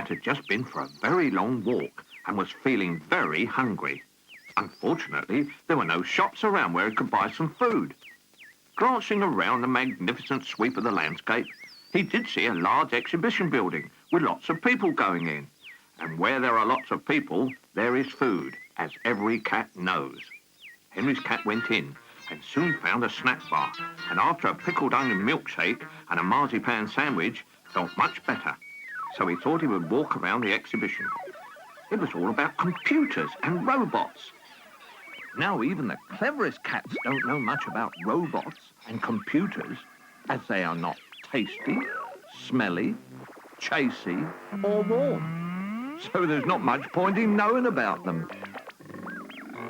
Cat had just been for a very long walk and was feeling very hungry. Unfortunately, there were no shops around where he could buy some food. Glancing around the magnificent sweep of the landscape, he did see a large exhibition building with lots of people going in. And where there are lots of people, there is food, as every cat knows. Henry's cat went in and soon found a snack bar, and after a pickled onion milkshake and a marzipan sandwich, felt much better. So he thought he would walk around the exhibition. It was all about computers and robots. Now even the cleverest cats don't know much about robots and computers, as they are not tasty, smelly, chasey, or warm. So there's not much point in knowing about them.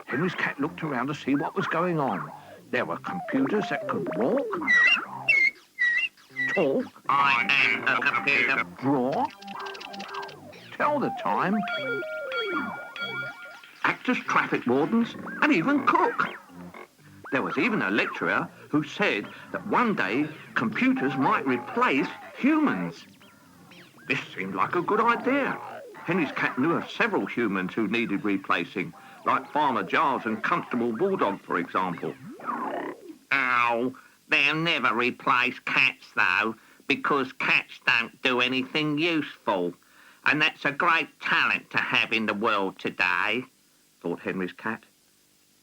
Henry's cat looked around to see what was going on. There were computers that could walk, talk, I am a computer. draw, tell the time, act as traffic wardens, and even cook. There was even a lecturer who said that one day computers might replace humans. This seemed like a good idea. Henry's cat knew of several humans who needed replacing, like Farmer Giles and Constable Bulldog, for example. Oh, they'll never replace cats, though, because cats don't do anything useful. And that's a great talent to have in the world today, thought Henry's cat.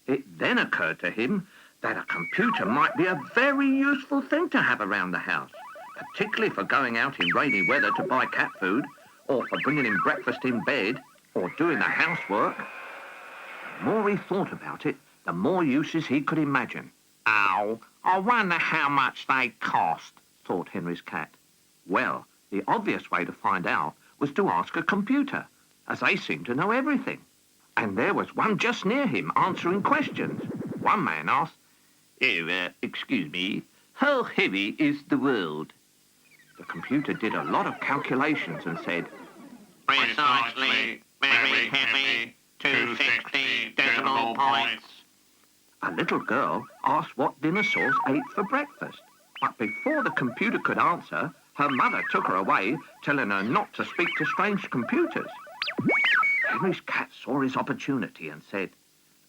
It then occurred to him that a computer might be a very useful thing to have around the house, particularly for going out in rainy weather to buy cat food, or for bringing him breakfast in bed, or doing the housework. The more he thought about it, the more uses he could imagine. Oh, I wonder how much they cost, thought Henry's cat. Well, the obvious way to find out was to ask a computer, as they seemed to know everything. And there was one just near him answering questions. One man asked, excuse me, how heavy is the world? The computer did a lot of calculations and said, precisely, very heavy, 260 decimal points. A little girl asked what dinosaurs ate for breakfast. But before the computer could answer, her mother took her away, telling her not to speak to strange computers. Henry's cat saw his opportunity and said,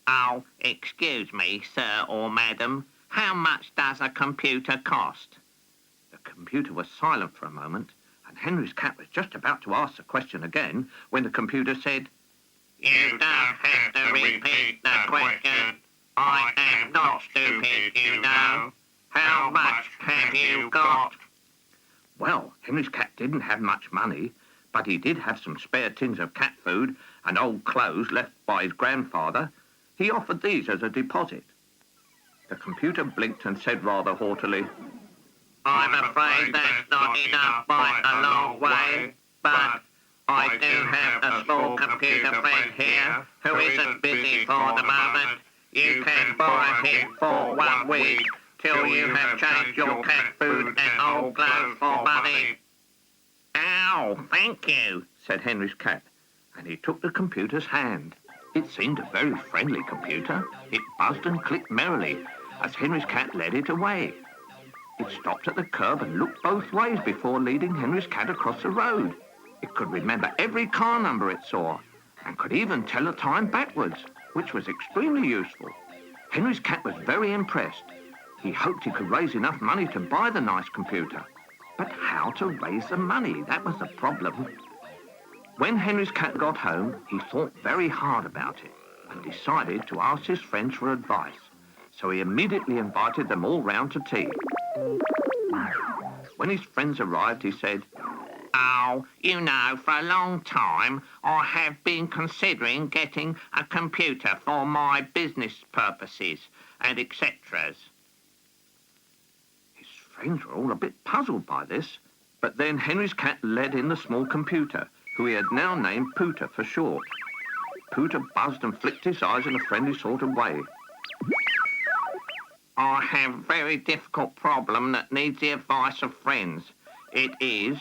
Oh, excuse me, sir or madam, how much does a computer cost? The computer was silent for a moment, and Henry's cat was just about to ask the question again when the computer said, You don't have to repeat the question. I am not stupid, you know. How much have you got? Well, Henry's cat didn't have much money, but he did have some spare tins of cat food and old clothes left by his grandfather. He offered these as a deposit. The computer blinked and said rather haughtily, I'm afraid that's not enough by a long way, but I do have a small computer friend here who isn't busy for the moment. You can borrow him for 1 week till you have changed your cat food and old clothes for money. Ow, thank you, said Henry's cat, and he took the computer's hand. It seemed a very friendly computer. It buzzed and clicked merrily as Henry's cat led it away. It stopped at the curb and looked both ways before leading Henry's cat across the road. It could remember every car number it saw and could even tell the time backwards, which was extremely useful. Henry's cat was very impressed. He hoped he could raise enough money to buy the nice computer. But how to raise the money? That was the problem. When Henry's cat got home, he thought very hard about it and decided to ask his friends for advice. So he immediately invited them all round to tea. When his friends arrived, he said, Oh, you know, for a long time, I have been considering getting a computer for my business purposes and etc. His friends were all a bit puzzled by this, but then Henry's cat led in the small computer, who he had now named Pooter for short. Pooter buzzed and flicked his eyes in a friendly sort of way. I have a very difficult problem that needs the advice of friends. It is,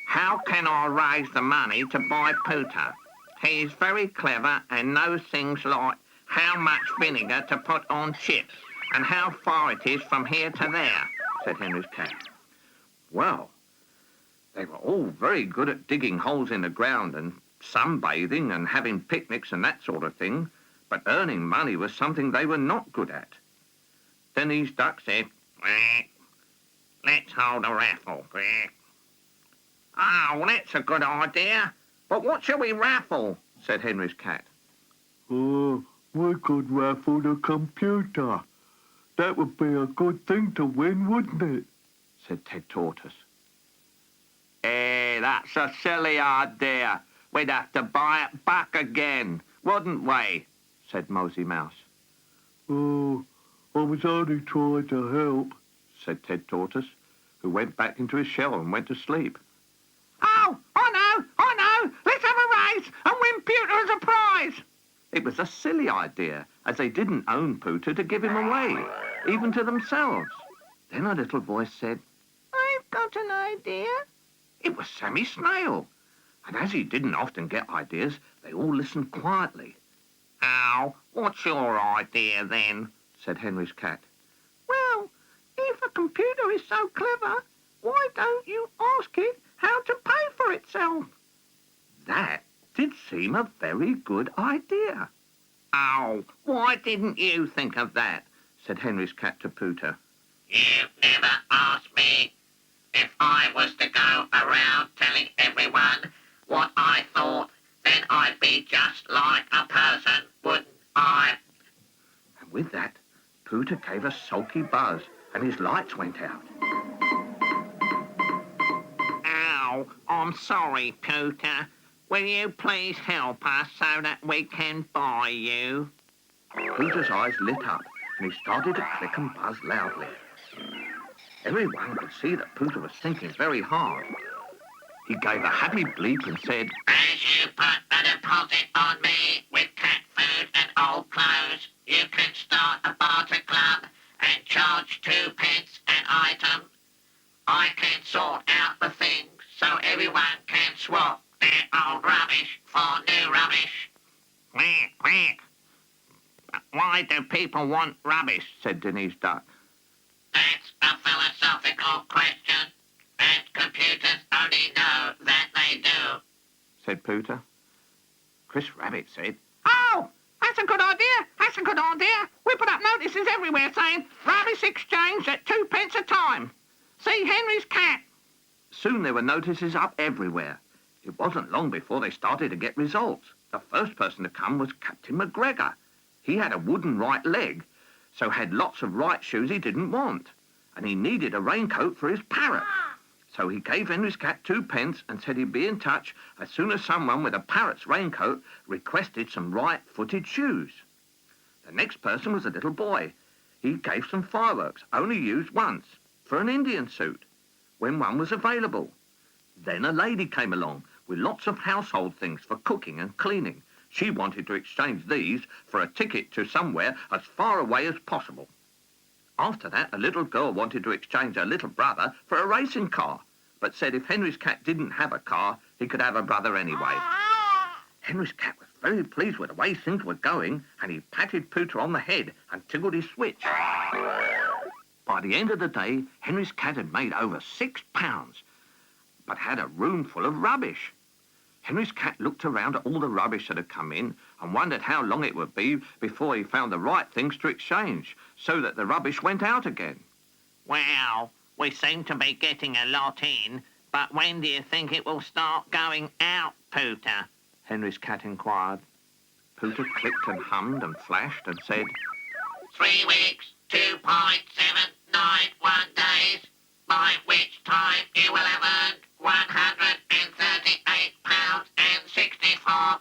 how can I raise the money to buy Pooter? He is very clever and knows things like how much vinegar to put on chips and how far it is from here to there, said Henry's cat. Well, They were all very good at digging holes in the ground and sunbathing and having picnics and that sort of thing, but earning money was something they were not good at. Denise Duck said, Quack. Let's hold a raffle. Quack. Oh, that's a good idea. But what shall we raffle? said Henry's cat. Oh, we could raffle the computer. That would be a good thing to win, wouldn't it? said Ted Tortoise. That's a silly idea. We'd have to buy it back again, wouldn't we? said Mosey Mouse. Oh, I was only trying to help, said Ted Tortoise, who went back into his shell and went to sleep. Oh, I know. Let's have a race and win Pewter as a prize. It was a silly idea, as they didn't own Pooter to give him away, even to themselves. Then a little voice said, I've got an idea. It was Sammy Snail. And as he didn't often get ideas, they all listened quietly. Oh, what's your idea then? said Henry's cat. Well, if a computer is so clever, why don't you ask it how to pay for itself? That did seem a very good idea. Oh, why didn't you Think of that, said Henry's cat to Pooter. You've never asked me. If I was to go around telling everyone what I thought, then I'd be just like a person, wouldn't I? And with that, Pooter gave a sulky buzz and his lights went out. Ow, I'm sorry, Pooter. Will you please help us so that we can buy you? Pooter's eyes lit up and he started to click and buzz loudly. Everyone could see that Pooter was thinking very hard. He gave a happy bleep and said, As you put a deposit on me with cat food and old clothes, you can start a barter club and charge 2 pence an item. I can sort out the things so everyone can swap their old rubbish for new rubbish. Quack, quack. Why do people want rubbish? said Denise Duck. That's a philosophical question, and computers only know that they do, said Pooter. Chris Rabbit said, Oh, that's a good idea. We put up notices everywhere saying rubbish exchange at 2 pence a time. See Henry's cat. Soon there were notices up everywhere. It wasn't long before they started to get results. The first person to come was Captain McGregor. He had a wooden right leg, so had lots of right shoes he didn't want. And he needed a raincoat for his parrot. So he gave Henry's cat 2 pence and said he'd be in touch as soon as someone with a parrot's raincoat requested some right-footed shoes. The next person was a little boy. He gave some fireworks, only used once, for an Indian suit, when one was available. Then a lady came along with lots of household things for cooking and cleaning. She wanted to exchange these for a ticket to somewhere as far away as possible. After that, a little girl wanted to exchange her little brother for a racing car, but said if Henry's cat didn't have a car, he could have a brother anyway. Henry's cat was very pleased with the way things were going, and he patted Pooter on the head and tickled his switch. By the end of the day, Henry's cat had made over £6, but had a room full of rubbish. Henry's cat looked around at all the rubbish that had come in and wondered how long it would be before he found the right things to exchange, so that the rubbish went out again. Well, we seem to be getting a lot in, but when do you think it will start going out, Pooter? Henry's cat inquired. Pooter clicked and hummed and flashed and said, 3 weeks, 2.791 days, by which time you will have earned £138.64.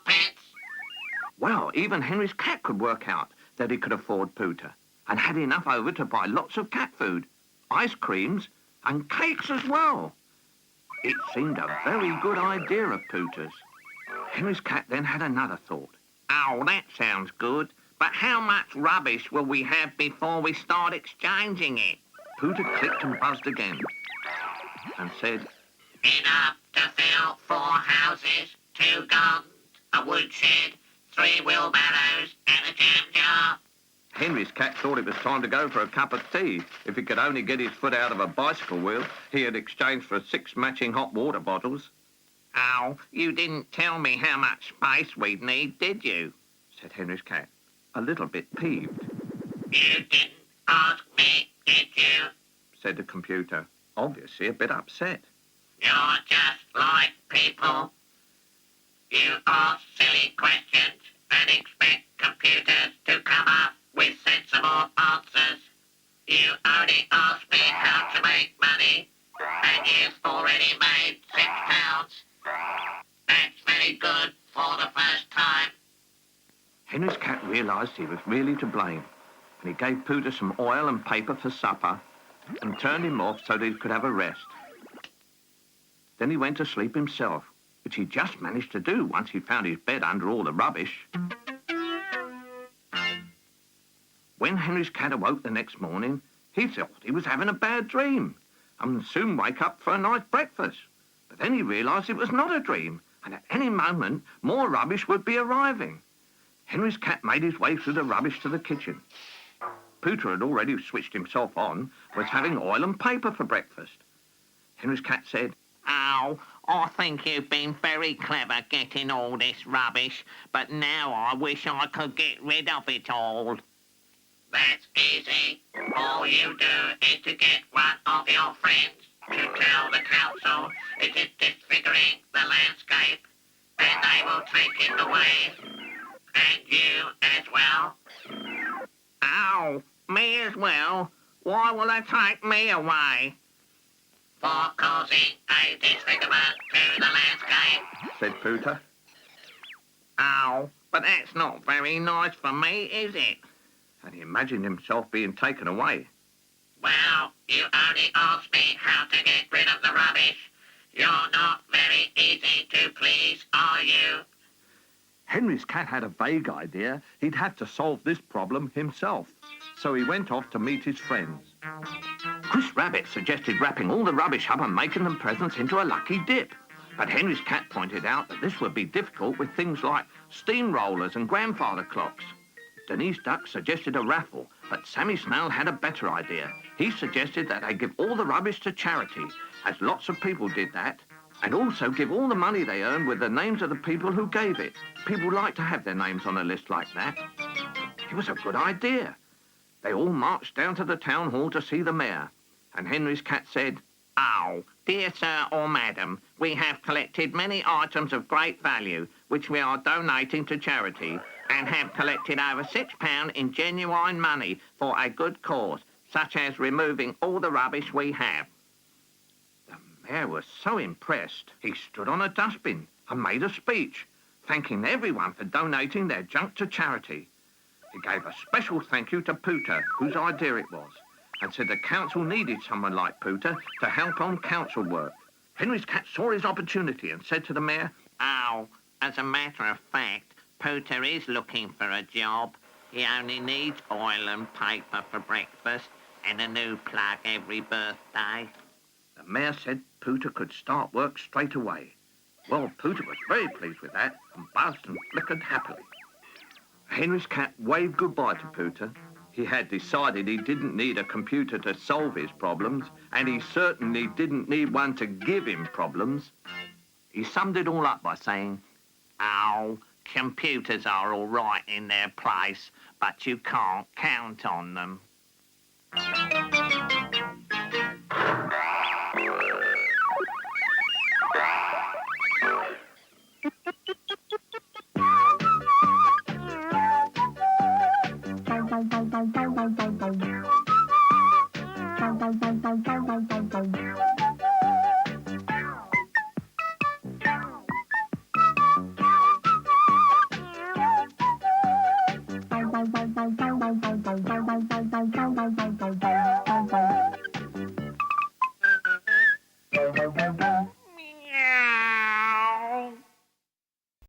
Well, even Henry's cat could work out that he could afford Pooter and had enough over to buy lots of cat food, ice creams and cakes as well. It seemed a very good idea of Pooter's. Henry's cat then had another thought. Oh, that sounds good. But how much rubbish will we have before we start exchanging it? Pooter clicked and buzzed again and said, Enough to fill 4 houses, 2 gardens, a woodshed, 3 wheelbarrows and a jam jar. Henry's cat thought it was time to go for a cup of tea. If he could only get his foot out of a bicycle wheel he had exchanged for 6 matching hot water bottles. Oh, you didn't tell me how much space we'd need, did you? Said Henry's cat, a little bit peeved. You didn't ask me, did you? Said the computer, obviously a bit upset. You're just like people. You ask silly questions and expect computers to come up with sensible answers. You only ask me how to make money, and you've already made £6. That's very good for the first time. Henry's cat realised he was really to blame, and he gave Pooter some oil and paper for supper and turned him off so that he could have a rest. Then he went to sleep himself, which he just managed to do once he found his bed under all the rubbish. When Henry's cat awoke the next morning, he thought he was having a bad dream and would soon wake up for a nice breakfast. But then he realised it was not a dream, and at any moment more rubbish would be arriving. Henry's cat made his way through the rubbish to the kitchen. Pooter had already switched himself on, was having oil and paper for breakfast. Henry's cat said, Oh, I think you've been very clever getting all this rubbish, but now I wish I could get rid of it all. That's easy. All you do is to get one of your friends to tell the council it is disfiguring the landscape, and they will take it away. And you as well. Oh, me as well? Why will they take me away? For causing a disfigurement to the landscape. said Pooter. Oh, but that's not very nice for me, is it? And he imagined himself being taken away. Well, you only asked me how to get rid of the rubbish. You're not very easy to please, are you? Henry's cat had a vague idea he'd have to solve this problem himself, so he went off to meet his friends. Chris Rabbit suggested wrapping all the rubbish up and making them presents into a lucky dip. But Henry's cat pointed out that this would be difficult with things like steamrollers and grandfather clocks. Denise Duck suggested a raffle, but Sammy Snail had a better idea. He suggested that they give all the rubbish to charity, as lots of people did that, and also give all the money they earned with the names of the people who gave it. People like to have their names on a list like that. It was a good idea. They all marched down to the town hall to see the mayor, and Henry's cat said, Oh, dear sir or madam, we have collected many items of great value, which we are donating to charity, and have collected over £6 in genuine money for a good cause, such as removing all the rubbish we have. The mayor was so impressed, he stood on a dustbin and made a speech, thanking everyone for donating their junk to charity. He gave a special thank you to Pooter, whose idea it was, and said the council needed someone like Pooter to help on council work. Henry's cat saw his opportunity and said to the mayor, Oh, as a matter of fact, Pooter is looking for a job. He only needs oil and paper for breakfast and a new plug every birthday. The mayor said Pooter could start work straight away. Well, Pooter was very pleased with that and buzzed and flickered happily. Henry's cat waved goodbye to Pooter. He had decided he didn't need a computer to solve his problems, and he certainly didn't need one to give him problems. He summed it all up by saying, Oh, computers are all right in their place, but you can't count on them.